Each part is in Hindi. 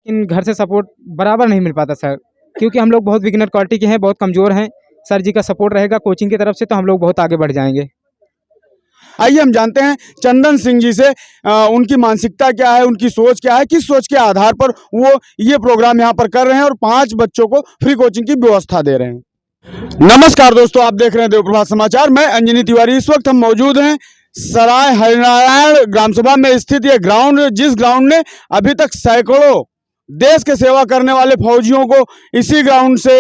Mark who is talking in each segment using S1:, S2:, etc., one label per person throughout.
S1: इन घर से सपोर्ट बराबर नहीं मिल पाता सर, क्योंकि हम लोग बहुत बिगिनर क्वालिटी के हैं, बहुत कमज़ोर हैं। सर जी का सपोर्ट रहेगा कोचिंग की तरफ से तो हम लोग बहुत आगे बढ़ जाएंगे।
S2: आइए हम जानते हैं चंदन सिंह जी से उनकी मानसिकता क्या है, उनकी सोच क्या है, किस सोच के आधार पर वो ये प्रोग्राम यहाँ पर कर रहे हैं और 5 बच्चों को फ्री कोचिंग की व्यवस्था दे रहे हैं। नमस्कार दोस्तों, आप देख रहे हैं देवप्रभात समाचार। मैं अंजनी तिवारी। इस वक्त हम मौजूद हैं सराय हरिनारायण ग्राम सभा में स्थित ये ग्राउंड, जिस ग्राउंड ने अभी तक सैकड़ों देश के सेवा करने वाले फौजियों को इसी ग्राउंड से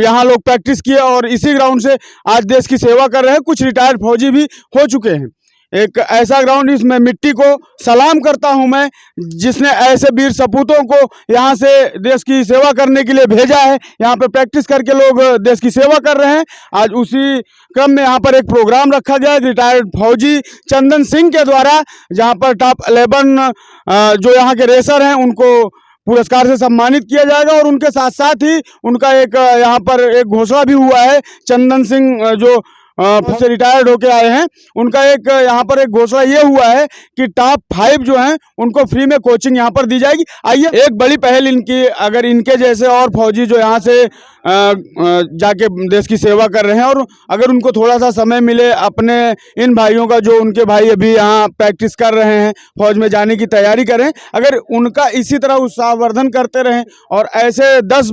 S2: यहाँ लोग प्रैक्टिस किए और इसी ग्राउंड से आज देश की सेवा कर रहे हैं। कुछ रिटायर्ड फौजी भी हो चुके हैं। एक ऐसा ग्राउंड, इसमें मिट्टी को सलाम करता हूं मैं, जिसने ऐसे वीर सपूतों को यहाँ से देश की सेवा करने के लिए भेजा है। यहाँ पे प्रैक्टिस करके लोग देश की सेवा कर रहे हैं। आज उसी क्रम में यहाँ पर एक प्रोग्राम रखा गया है रिटायर्ड फौजी चंदन सिंह के द्वारा, जहाँ पर टॉप 11 जो यहाँ के रेसर हैं उनको पुरस्कार से सम्मानित किया जाएगा। और उनके साथ साथ ही उनका एक यहाँ पर एक घोषणा भी हुआ है। चंदन सिंह जो से रिटायर्ड होके आए हैं, उनका एक यहाँ पर एक घोषणा ये हुआ है कि टॉप 5 जो हैं उनको फ्री में कोचिंग यहाँ पर दी जाएगी। आइए, एक बड़ी पहल इनकी, अगर इनके जैसे और फौजी जो यहाँ से जाके देश की सेवा कर रहे हैं और अगर उनको थोड़ा सा समय मिले अपने इन भाइयों का, जो उनके भाई अभी यहाँ प्रैक्टिस कर रहे हैं, फौज में जाने की तैयारी कर रहे हैं, अगर उनका इसी तरह उत्साहवर्धन करते रहें और ऐसे 10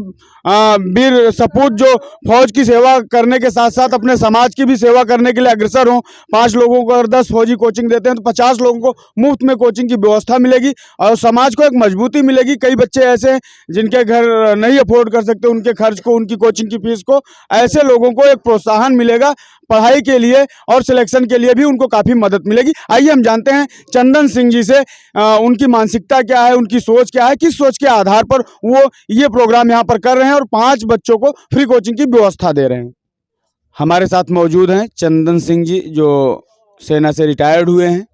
S2: वीर सपूत जो फौज की सेवा करने के साथ साथ अपने समाज की भी सेवा करने के लिए अग्रसर हों, 5 लोगों को अगर 10 फौजी कोचिंग देते हैं तो 50 लोगों को मुफ्त में कोचिंग की व्यवस्था मिलेगी और समाज को एक मजबूती मिलेगी। कई बच्चे ऐसे हैं जिनके घर नहीं अफोर्ड कर सकते उनके खर्च को, उनकी कोचिंग की फीस को। ऐसे लोगों को एक प्रोत्साहन मिलेगा पढ़ाई के लिए और सिलेक्शन के लिए भी उनको काफ़ी मदद मिलेगी। आइए हम जानते हैं चंदन सिंह जी से उनकी मानसिकता क्या है, उनकी सोच क्या है, किस सोच के आधार पर वो ये प्रोग्राम यहाँ पर कर रहे हैं और 5 बच्चों को फ्री कोचिंग की व्यवस्था दे रहे हैं। हमारे साथ मौजूद हैं चंदन सिंह जी, जो सेना से रिटायर्ड हुए हैं।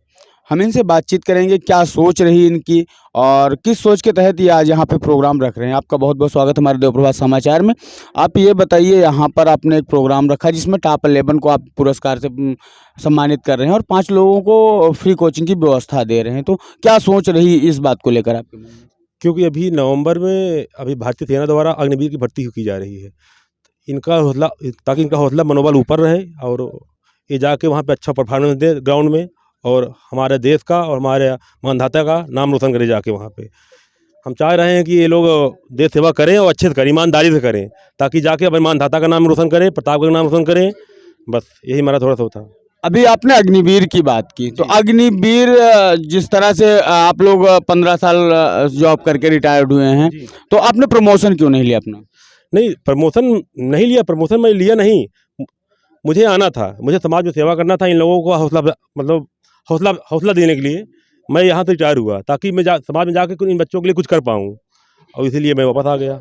S2: हम इनसे बातचीत करेंगे, क्या सोच रही इनकी और किस सोच के तहत ये आज यहाँ पे प्रोग्राम रख रहे हैं। आपका बहुत बहुत स्वागत हमारे देवप्रभात समाचार में। आप ये बताइए, यहाँ पर आपने एक प्रोग्राम रखा जिसमें टॉप 11 को आप पुरस्कार से सम्मानित कर रहे हैं और 5 लोगों को फ्री कोचिंग की व्यवस्था दे रहे हैं, तो क्या सोच रही इस बात को लेकर आपके मन में?
S3: क्योंकि अभी नवंबर में अभी भारतीय सेना द्वारा अग्निवीर की भर्ती की जा रही है, इनका हौसला, ताकि इनका हौसला मनोबल ऊपर रहे और ये जाके वहाँ पे अच्छा परफॉर्मेंस दे ग्राउंड में और हमारे देश का और हमारे मानधाता का नाम रोशन करे जाके वहाँ पे। हम चाह रहे हैं कि ये लोग देश सेवा करें और अच्छे से करें, ईमानदारी से करें, ताकि जाके अपने मानधाता का नाम रोशन करें, प्रताप का नाम रोशन करें। बस यही हमारा थोड़ा सा था।
S2: अभी आपने अग्निवीर की बात की, तो अग्निवीर जिस तरह से आप लोग 15 साल जॉब करके रिटायर्ड हुए हैं, तो आपने प्रमोशन क्यों नहीं लिया अपना?
S3: नहीं, प्रमोशन नहीं लिया, प्रमोशन मैं लिया नहीं, मुझे आना था, मुझे समाज में सेवा करना था। इन लोगों को हौसला, मतलब हौसला देने के लिए मैं यहाँ से रिटायर हुआ, ताकि मैं समाज में जाकर इन बच्चों के लिए कुछ कर पाऊँ, और इसीलिए मैं वापस आ गया।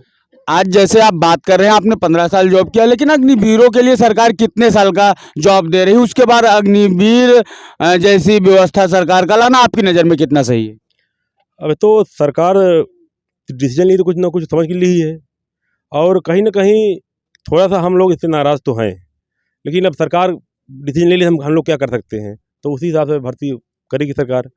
S2: आज जैसे आप बात कर रहे हैं, आपने 15 साल जॉब किया, लेकिन अग्निवीरों के लिए सरकार कितने साल का जॉब दे रही है? उसके बाद अग्निवीर जैसी व्यवस्था सरकार का लाना आपकी नज़र में कितना सही है?
S3: अब तो सरकार डिसीजन ली तो कुछ ना कुछ समझ के ली है, और कहीं ना कहीं थोड़ा सा हम लोग इससे नाराज़ तो हैं, लेकिन अब सरकार डिसीजन ले ली, हम लोग क्या कर सकते हैं, तो उसी हिसाब से भर्ती करेगी सरकार।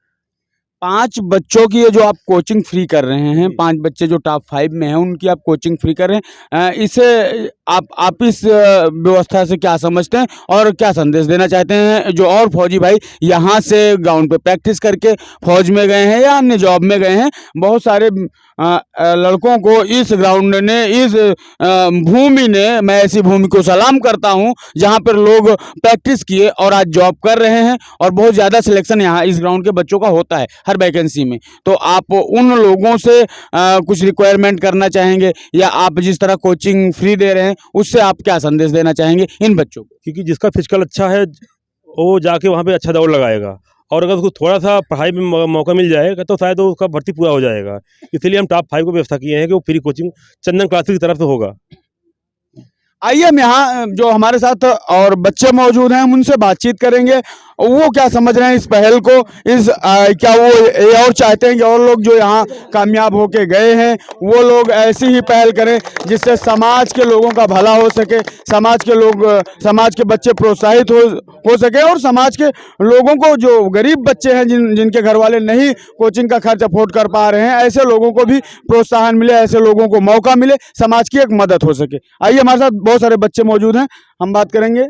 S2: 5 बच्चों की ये जो आप कोचिंग फ्री कर रहे हैं, 5 बच्चे जो टॉप 5 में हैं उनकी आप कोचिंग फ्री कर रहे हैं, इसे आप इस व्यवस्था से क्या समझते हैं और क्या संदेश देना चाहते हैं जो और फौजी भाई यहाँ से ग्राउंड पे प्रैक्टिस करके फौज में गए हैं या अन्य जॉब में गए हैं? बहुत सारे लड़कों को इस ग्राउंड ने, इस भूमि ने, मैं ऐसी भूमि को सलाम करता हूँ जहाँ पर लोग प्रैक्टिस किए और आज जॉब कर रहे हैं और बहुत ज़्यादा सिलेक्शन यहाँ इस ग्राउंड के बच्चों का होता है हर वैकेंसी में। तो आप उन लोगों से कुछ रिक्वायरमेंट करना चाहेंगे या आप जिस तरह कोचिंग फ्री दे रहे हैं उससे आप क्या संदेश देना चाहेंगे इन बच्चों को?
S3: क्योंकि जिसका फिजिकल अच्छा है वो जाके वहाँ पे अच्छा दौड़ लगाएगा, और अगर उसको थोड़ा सा पढ़ाई में मौका मिल जाएगा तो शायद उसका भर्ती पूरा हो जाएगा। इसलिए हम टॉप 5 को व्यवस्था किए हैं कि वो फ्री कोचिंग चंदन क्लासेस की तरफ से होगा।
S2: आइए हम यहाँ जो हमारे साथ और बच्चे मौजूद हैं हम उनसे बातचीत करेंगे, वो क्या समझ रहे हैं इस पहल को, क्या वो ये और चाहते हैं कि और लोग जो यहाँ कामयाब होके गए हैं वो लोग ऐसी ही पहल करें जिससे समाज के लोगों का भला हो सके, समाज के बच्चे प्रोत्साहित हो सके और समाज के लोगों को, जो गरीब बच्चे हैं जिनके घर वाले नहीं कोचिंग का खर्च अफोर्ड कर पा रहे हैं, ऐसे लोगों को भी प्रोत्साहन मिले, ऐसे लोगों को मौका मिले, समाज की एक मदद हो सके। आइए हमारे साथ बहुत सारे बच्चे मौजूद हैं, हम बात करेंगे।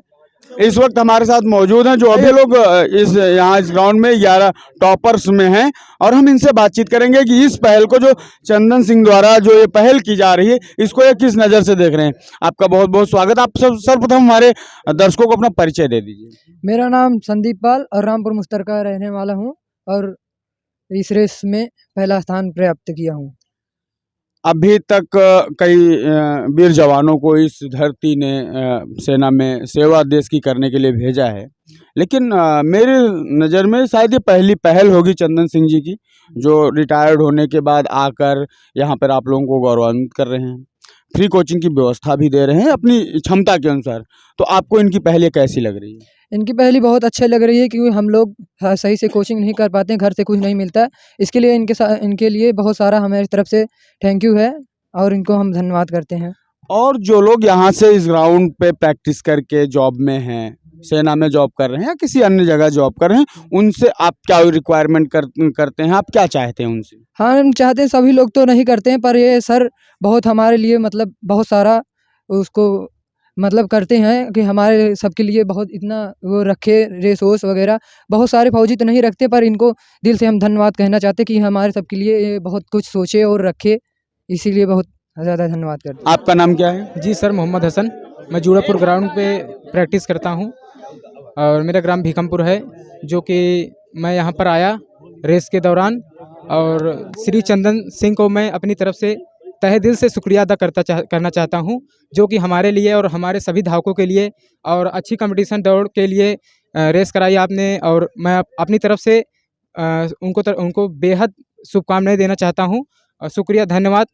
S2: इस वक्त हमारे साथ मौजूद हैं जो अभी लोग इस ग्राउंड में 11 टॉपर्स में हैं और हम इनसे बातचीत करेंगे कि इस पहल को जो चंदन सिंह द्वारा जो ये पहल की जा रही है इसको ये किस नज़र से देख रहे हैं। आपका बहुत बहुत स्वागत। आप सर्वप्रथम हमारे दर्शकों को अपना परिचय दे दीजिए।
S4: मेरा नाम संदीप पाल और रामपुर मुश्तरका रहने वाला हूँ और इस रेस में पहला स्थान प्राप्त किया हूँ।
S2: अभी तक कई वीर जवानों को इस धरती ने सेना में सेवा देश की करने के लिए भेजा है, लेकिन मेरे नज़र में शायद ये पहली पहल होगी चंदन सिंह जी की, जो रिटायर्ड होने के बाद आकर यहाँ पर आप लोगों को गौरवान्वित कर रहे हैं, फ्री कोचिंग की व्यवस्था भी दे रहे हैं अपनी क्षमता के अनुसार। तो आपको इनकी पहल कैसी लग रही है?
S4: इनकी पहली बहुत अच्छी लग रही है क्योंकि हम लोग सही से कोचिंग नहीं कर पाते हैं, घर से कुछ नहीं मिलता है। इसके लिए इनके लिए बहुत सारा हमारी तरफ से थैंक यू है और इनको हम धन्यवाद करते हैं।
S2: और जो लोग यहाँ से इस ग्राउंड पे प्रैक्टिस करके जॉब में हैं, सेना में जॉब कर रहे हैं या किसी अन्य जगह जॉब कर रहे हैं, उनसे आप क्या रिक्वायरमेंट करते हैं, आप क्या चाहते हैं उनसे?
S4: हाँ, हम चाहते हैं, सभी लोग तो नहीं करते हैं पर ये सर बहुत हमारे लिए मतलब बहुत सारा उसको मतलब करते हैं कि हमारे सबके लिए बहुत इतना वो रखे, रेस वोस वगैरह। बहुत सारे फौजी तो नहीं रखते पर इनको दिल से हम धन्यवाद कहना चाहते हैं कि हमारे सबके लिए ये बहुत कुछ सोचे और रखे, इसीलिए बहुत ज़्यादा धन्यवाद करते हैं।
S2: आपका नाम क्या है?
S1: जी सर, मोहम्मद हसन। मैं जूड़ापुर ग्राउंड पे प्रैक्टिस करता हूँ और मेरा ग्राम भीकमपुर है, जो कि मैं यहाँ पर आया रेस के दौरान और श्री चंदन सिंह को मैं अपनी तरफ से तहे दिल से शुक्रिया अदा करना चाहता हूँ, जो कि हमारे लिए और हमारे सभी धावकों के लिए और अच्छी कंपटीशन दौड़ के लिए रेस कराई आपने। और मैं अपनी तरफ से उनको बेहद शुभकामनाएं देना चाहता हूँ और शुक्रिया, धन्यवाद।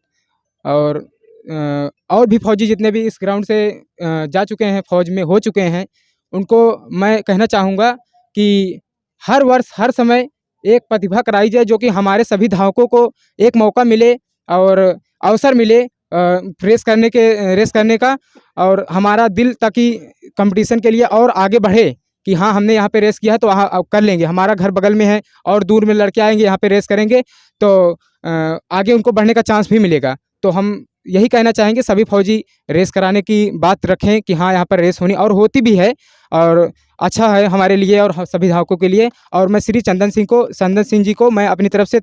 S1: और भी फौजी जितने भी इस ग्राउंड से जा चुके हैं, फौज में हो चुके हैं, उनको मैं कहना चाहूँगा कि हर वर्ष हर समय एक प्रतिभा कराई जाए, जो कि हमारे सभी धावकों को एक मौका मिले और अवसर मिले रेस करने का, और हमारा दिल ताकि कंपटीशन के लिए और आगे बढ़े कि हाँ, हमने यहाँ पे रेस किया है तो वहाँ कर लेंगे, हमारा घर बगल में है और दूर में लड़के आएंगे यहाँ पे रेस करेंगे तो आगे उनको बढ़ने का चांस भी मिलेगा। तो हम यही कहना चाहेंगे सभी फौजी रेस कराने की बात रखें कि हाँ, यहाँ पर रेस होनी और होती भी है और अच्छा है हमारे लिए और सभी धावकों के लिए। और मैं श्री चंदन सिंह जी को मैं अपनी तरफ से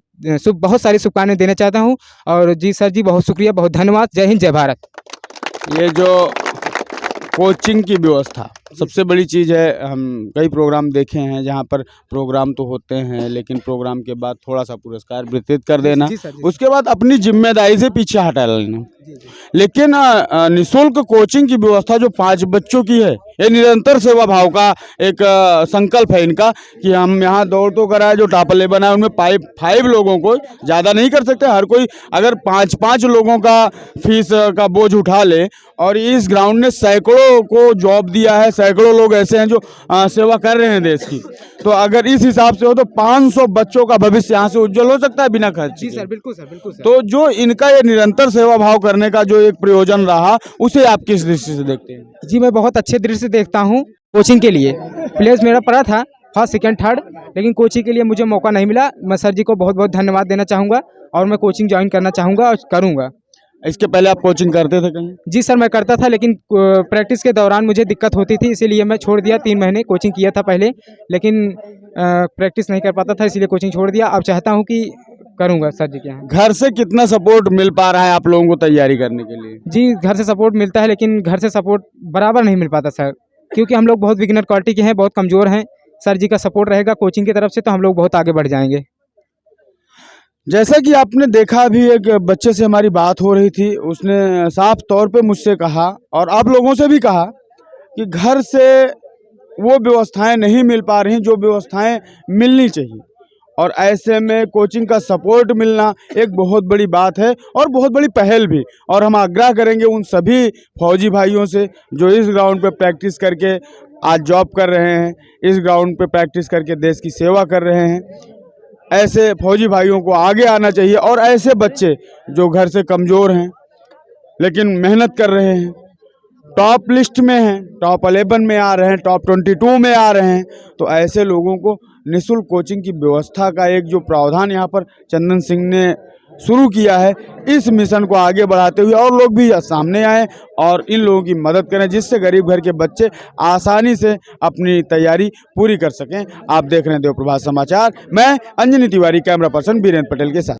S1: बहुत सारी शुभकामनाएं देना चाहता हूँ। और जी सर जी, बहुत शुक्रिया, बहुत धन्यवाद। जय हिंद, जय भारत।
S2: ये जो कोचिंग की व्यवस्था सबसे बड़ी चीज़ है। हम कई प्रोग्राम देखे हैं जहाँ पर प्रोग्राम तो होते हैं लेकिन प्रोग्राम के बाद थोड़ा सा पुरस्कार वितरित कर देना, उसके बाद अपनी जिम्मेदारी से पीछे हटा लेना। लेकिन निःशुल्क कोचिंग की व्यवस्था जो 5 बच्चों की है, ये निरंतर सेवा भाव का एक संकल्प है इनका कि हम यहाँ दौड़ तो कराए, जो टॉप 11 बनाए उनमें 5 लोगों को, ज़्यादा नहीं कर सकते, हर कोई अगर 5 लोगों का फीस का बोझ उठा ले। और इस ग्राउंड ने सैकड़ों को जॉब दिया है, सैकड़ों लोग ऐसे हैं जो सेवा कर रहे हैं देश की। तो अगर इस हिसाब से हो तो 500 बच्चों का भविष्य यहाँ से उज्जवल हो सकता है बिना खर्च।
S1: जी सर, बिल्कुल सर, बिल्कुल सर।
S2: तो जो इनका ये निरंतर सेवा भाव करने का जो एक प्रयोजन रहा, उसे आप किस दृष्टि से देखते हैं?
S1: जी, मैं बहुत अच्छे दृष्टि से देखता हूँ। कोचिंग के लिए प्लेस मेरा पड़ा था फर्स्ट, सेकंड, थर्ड, लेकिन कोचिंग के लिए मुझे मौका नहीं मिला। मैं सर जी को बहुत बहुत धन्यवाद देना चाहूँगा और मैं कोचिंग ज्वाइन करना चाहूँगा और करूँगा।
S2: इसके पहले आप कोचिंग करते थे कहीं?
S1: जी सर, मैं करता था लेकिन प्रैक्टिस के दौरान मुझे दिक्कत होती थी, इसीलिए मैं छोड़ दिया। 3 महीने कोचिंग किया था पहले, लेकिन प्रैक्टिस नहीं कर पाता था, इसलिए कोचिंग छोड़ दिया। अब चाहता हूँ कि करूँगा सर जी के यहाँ।
S2: घर से कितना सपोर्ट मिल पा रहा है आप लोगों को तैयारी करने के लिए?
S1: जी, घर से सपोर्ट मिलता है, लेकिन घर से सपोर्ट बराबर नहीं मिल पाता सर, क्योंकि हम लोग बहुत बिगिनर क्वालिटी के हैं, बहुत कमज़ोर हैं। सर जी का सपोर्ट रहेगा कोचिंग की तरफ से तो हम लोग बहुत आगे बढ़ जाएंगे।
S2: जैसा कि आपने देखा, अभी एक बच्चे से हमारी बात हो रही थी, उसने साफ तौर पे मुझसे कहा और आप लोगों से भी कहा कि घर से वो व्यवस्थाएं नहीं मिल पा रही जो व्यवस्थाएं मिलनी चाहिए। और ऐसे में कोचिंग का सपोर्ट मिलना एक बहुत बड़ी बात है और बहुत बड़ी पहल भी। और हम आग्रह करेंगे उन सभी फौजी भाइयों से जो इस ग्राउंड पे प्रैक्टिस करके आज जॉब कर रहे हैं, इस ग्राउंड पे प्रैक्टिस करके देश की सेवा कर रहे हैं, ऐसे फौजी भाइयों को आगे आना चाहिए। और ऐसे बच्चे जो घर से कमज़ोर हैं लेकिन मेहनत कर रहे हैं, टॉप लिस्ट में हैं, टॉप 11 में आ रहे हैं, टॉप 22 में आ रहे हैं, तो ऐसे लोगों को निःशुल्क कोचिंग की व्यवस्था का एक जो प्रावधान यहाँ पर चंदन सिंह ने शुरू किया है, इस मिशन को आगे बढ़ाते हुए और लोग भी सामने आए और इन लोगों की मदद करें, जिससे गरीब घर के बच्चे आसानी से अपनी तैयारी पूरी कर सकें। आप देख रहे हैं देव प्रभात समाचार, मैं अंजनी तिवारी, कैमरा पर्सन बीरेंद्र पटेल के साथ।